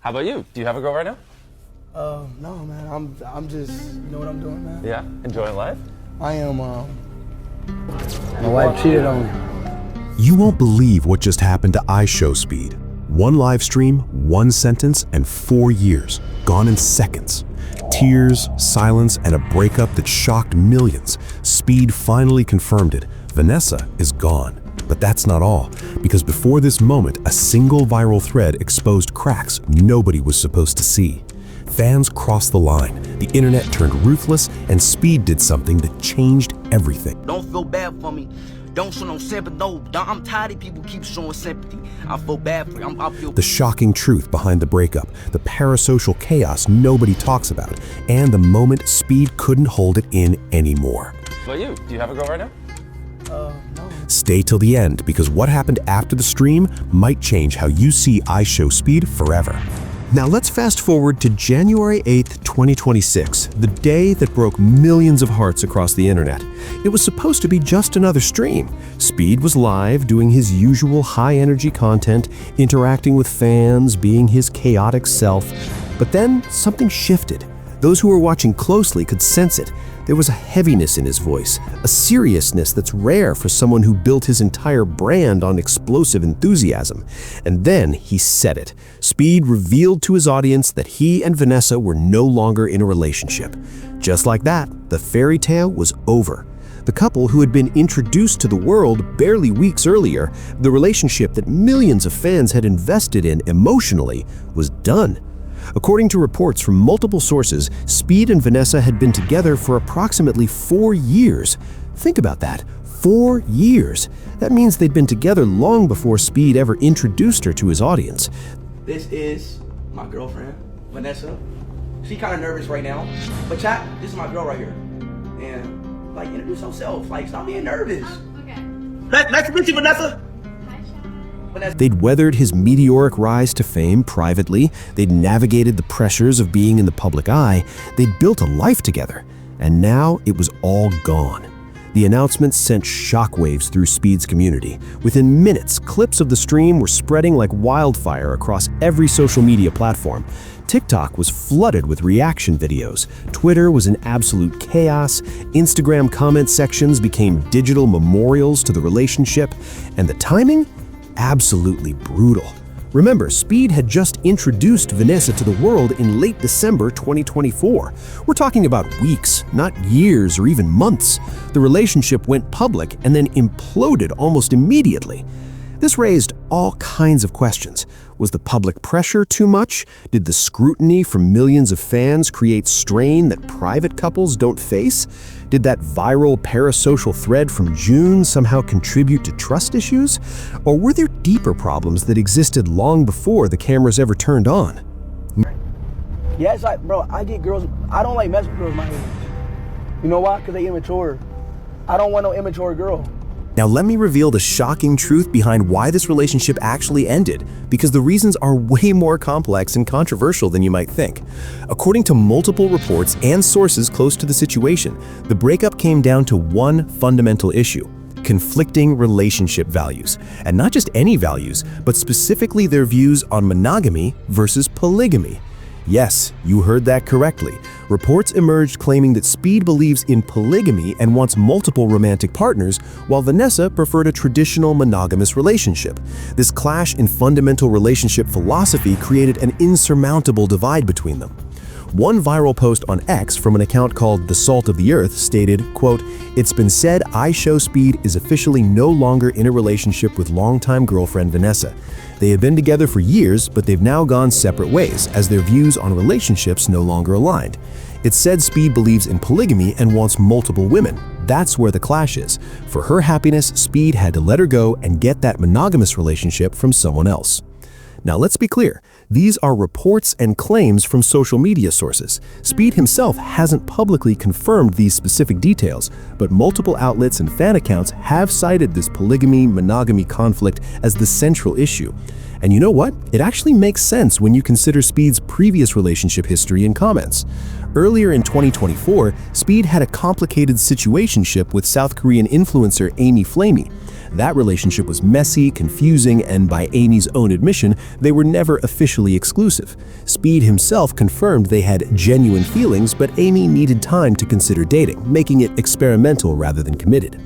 How about you? Do you have a girl right now? No, man. I'm just, you know what I'm doing, man? Yeah, enjoying life? I am, my wife cheated on me. You won't believe what just happened to IShowSpeed. One live stream, one sentence, and 4 years, gone in seconds. Tears, silence, and a breakup that shocked millions. Speed finally confirmed it. Vanessa is gone. But that's not all, because before this moment, a single viral thread exposed cracks nobody was supposed to see. Fans crossed the line, the internet turned ruthless, and Speed did something that changed everything. Don't feel bad for me. Don't show no sympathy. No, I'm tired of people keep showing sympathy. I feel bad for you. I feel the shocking truth behind the breakup, the parasocial chaos nobody talks about, and the moment Speed couldn't hold it in anymore. What about you? Do you have a girl right now? No. Stay till the end, because what happened after the stream might change how you see IShowSpeed forever. Now let's fast forward to January 8th, 2026, the day that broke millions of hearts across the internet. It was supposed to be just another stream. Speed was live, doing his usual high-energy content, interacting with fans, being his chaotic self. But then something shifted. Those who were watching closely could sense it. There was a heaviness in his voice, a seriousness that's rare for someone who built his entire brand on explosive enthusiasm. And then he said it. Speed revealed to his audience that he and Vanessa were no longer in a relationship. Just like that, the fairy tale was over. The couple who had been introduced to the world barely weeks earlier, the relationship that millions of fans had invested in emotionally, was done. According to reports from multiple sources, Speed and Vanessa had been together for approximately 4 years. Think about that, 4 years. That means they'd been together long before Speed ever introduced her to his audience. This is my girlfriend, Vanessa. She kind of nervous right now, but chat, this is my girl right here. And like, introduce yourself. Like, stop being nervous. Okay. Nice to meet you, Vanessa. They'd weathered his meteoric rise to fame privately, they'd navigated the pressures of being in the public eye, they'd built a life together, and now it was all gone. The announcement sent shockwaves through Speed's community. Within minutes, clips of the stream were spreading like wildfire across every social media platform. TikTok was flooded with reaction videos. Twitter was in absolute chaos. Instagram comment sections became digital memorials to the relationship. And the timing? Absolutely brutal. Remember, Speed had just introduced Vanessa to the world in late December 2024. We're talking about weeks, not years or even months. The relationship went public and then imploded almost immediately. This raised all kinds of questions. Was the public pressure too much? Did the scrutiny from millions of fans create strain that private couples don't face? Did that viral parasocial thread from June somehow contribute to trust issues? Or were there deeper problems that existed long before the cameras ever turned on? Yeah, it's like, bro, I get girls, I don't like mess with girls my age. You know why? Because they immature. I don't want no immature girl. Now let me reveal the shocking truth behind why this relationship actually ended, because the reasons are way more complex and controversial than you might think. According to multiple reports and sources close to the situation, the breakup came down to one fundamental issue: conflicting relationship values. And not just any values, but specifically their views on monogamy versus polygamy. Yes, you heard that correctly. Reports emerged claiming that Speed believes in polygamy and wants multiple romantic partners, while Vanessa preferred a traditional monogamous relationship. This clash in fundamental relationship philosophy created an insurmountable divide between them. One viral post on X from an account called The Salt of the Earth stated, quote, "It's been said IShowSpeed is officially no longer in a relationship with longtime girlfriend Vanessa. They have been together for years, but they've now gone separate ways, as their views on relationships no longer aligned. It's said Speed believes in polygamy and wants multiple women. That's where the clash is. For her happiness, Speed had to let her go and get that monogamous relationship from someone else." Now let's be clear, these are reports and claims from social media sources. Speed himself hasn't publicly confirmed these specific details, but multiple outlets and fan accounts have cited this polygamy-monogamy conflict as the central issue. And you know what? It actually makes sense when you consider Speed's previous relationship history and comments. Earlier in 2024, Speed had a complicated situationship with South Korean influencer Amy Flamey. That relationship was messy, confusing, and by Amy's own admission, they were never officially exclusive. Speed himself confirmed they had genuine feelings, but Amy needed time to consider dating, making it experimental rather than committed.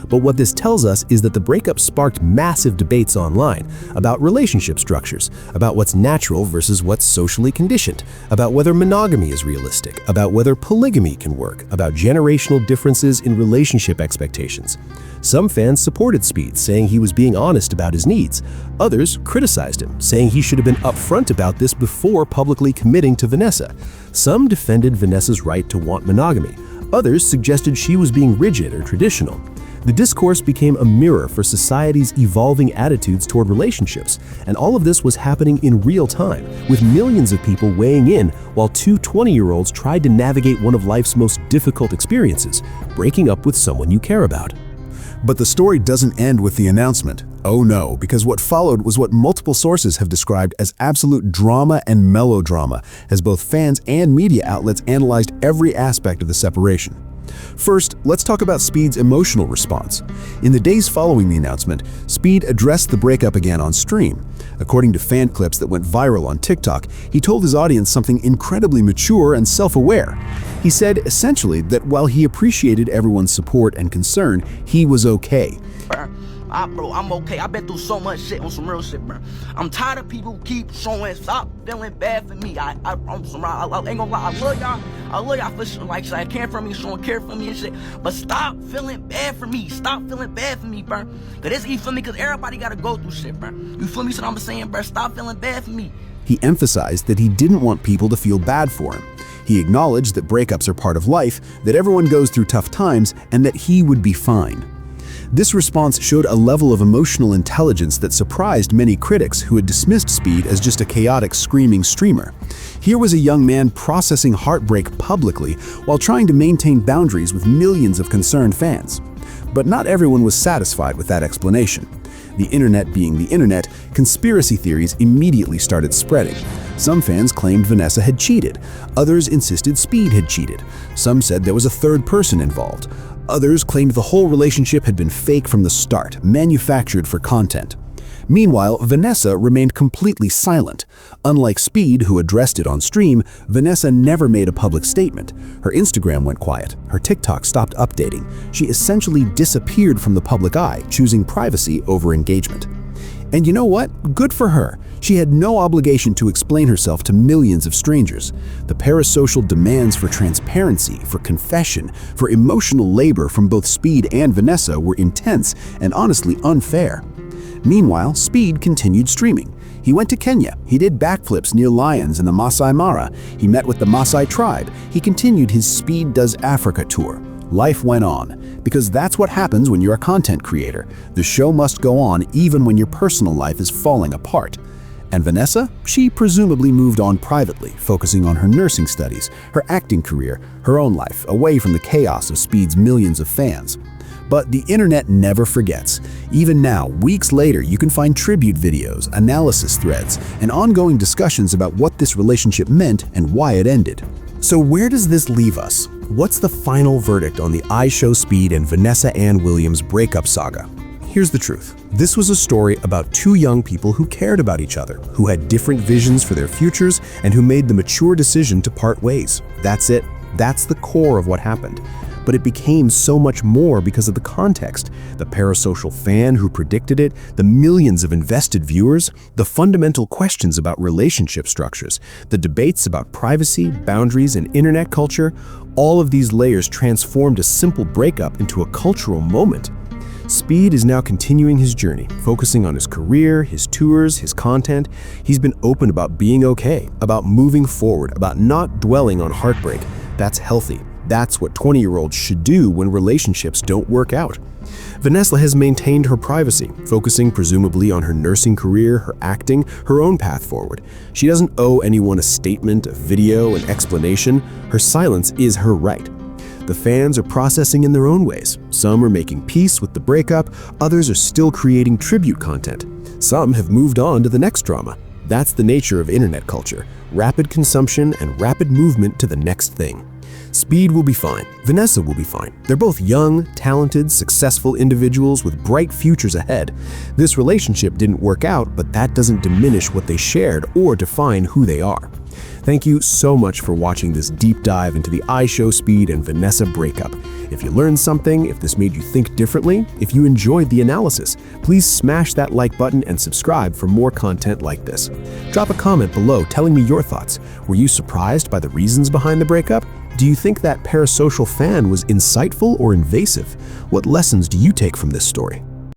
But what this tells us is that the breakup sparked massive debates online about relationship structures, about what's natural versus what's socially conditioned, about whether monogamy is realistic, about whether polygamy can work, about generational differences in relationship expectations. Some fans supported Speed, saying he was being honest about his needs. Others criticized him, saying he should have been upfront about this before publicly committing to Vanessa. Some defended Vanessa's right to want monogamy. Others suggested she was being rigid or traditional. The discourse became a mirror for society's evolving attitudes toward relationships, and all of this was happening in real time, with millions of people weighing in while two 20-year-olds tried to navigate one of life's most difficult experiences, breaking up with someone you care about. But the story doesn't end with the announcement. Oh no, because what followed was what multiple sources have described as absolute drama and melodrama, as both fans and media outlets analyzed every aspect of the separation. First, let's talk about Speed's emotional response. In the days following the announcement, Speed addressed the breakup again on stream. According to fan clips that went viral on TikTok, he told his audience something incredibly mature and self-aware. He said, essentially, that while he appreciated everyone's support and concern, he was okay. Bro, I'm okay. I've been through so much shit on some real shit, bro. I'm tired of people keep showing, stop feeling bad for me. I ain't gonna lie, I love y'all for like caring for me, showing care for me and shit. But stop feeling bad for me. Stop feeling bad for me, bro. Cause you feel me? Cause everybody gotta go through shit, bro. You feel me? So I'm saying, bro, stop feeling bad for me. He emphasized that he didn't want people to feel bad for him. He acknowledged that breakups are part of life, that everyone goes through tough times, and that he would be fine. This response showed a level of emotional intelligence that surprised many critics who had dismissed Speed as just a chaotic, screaming streamer. Here was a young man processing heartbreak publicly while trying to maintain boundaries with millions of concerned fans. But not everyone was satisfied with that explanation. The internet being the internet, conspiracy theories immediately started spreading. Some fans claimed Vanessa had cheated. Others insisted Speed had cheated. Some said there was a third person involved. Others claimed the whole relationship had been fake from the start, manufactured for content. Meanwhile, Vanessa remained completely silent. Unlike Speed, who addressed it on stream, Vanessa never made a public statement. Her Instagram went quiet. Her TikTok stopped updating. She essentially disappeared from the public eye, choosing privacy over engagement. And you know what? Good for her. She had no obligation to explain herself to millions of strangers. The Parasocial demands for transparency, for confession, for emotional labor from both Speed and Vanessa were intense and honestly unfair. Meanwhile, Speed continued streaming. He went to Kenya. He did backflips near lions in the Masai Mara. He met with the Masai tribe. He continued his Speed Does Africa tour. Life went on, because that's what happens when you're a content creator. The show must go on even when your personal life is falling apart. And Vanessa? She presumably moved on privately, focusing on her nursing studies, her acting career, her own life, away from the chaos of Speed's millions of fans. But the internet never forgets. Even now, weeks later, you can find tribute videos, analysis threads, and ongoing discussions about what this relationship meant and why it ended. So where does this leave us? What's the final verdict on the IShowSpeed and Vanessa Ann Williams breakup saga? Here's the truth. This was a story about two young people who cared about each other, who had different visions for their futures, and who made the mature decision to part ways. That's it. That's the core of what happened. But it became so much more because of the context. The Parasocial fan who predicted it, the millions of invested viewers, the fundamental questions about relationship structures, the debates about privacy, boundaries, and internet culture, all of these layers transformed a simple breakup into a cultural moment. Speed is now continuing his journey, focusing on his career, his tours, his content. He's been open about being okay, about moving forward, about not dwelling on heartbreak. That's healthy. That's what 20-year-olds should do when relationships don't work out. Vanessa has maintained her privacy, focusing presumably on her nursing career, her acting, her own path forward. She doesn't owe anyone a statement, a video, an explanation. Her silence is her right. The fans are processing in their own ways. Some are making peace with the breakup, others are still creating tribute content. Some have moved on to the next drama. That's the nature of internet culture, rapid consumption and rapid movement to the next thing. Speed will be fine. Vanessa will be fine. They're both young, talented, successful individuals with bright futures ahead. This relationship didn't work out, but that doesn't diminish what they shared or define who they are. Thank you so much for watching this deep dive into the IShowSpeed and Vanessa breakup. If you learned something, if this made you think differently, if you enjoyed the analysis, please smash that like button and subscribe for more content like this. Drop a comment below telling me your thoughts. Were you surprised by the reasons behind the breakup? Do you think that Parasocial fan was insightful or invasive? What lessons do you take from this story?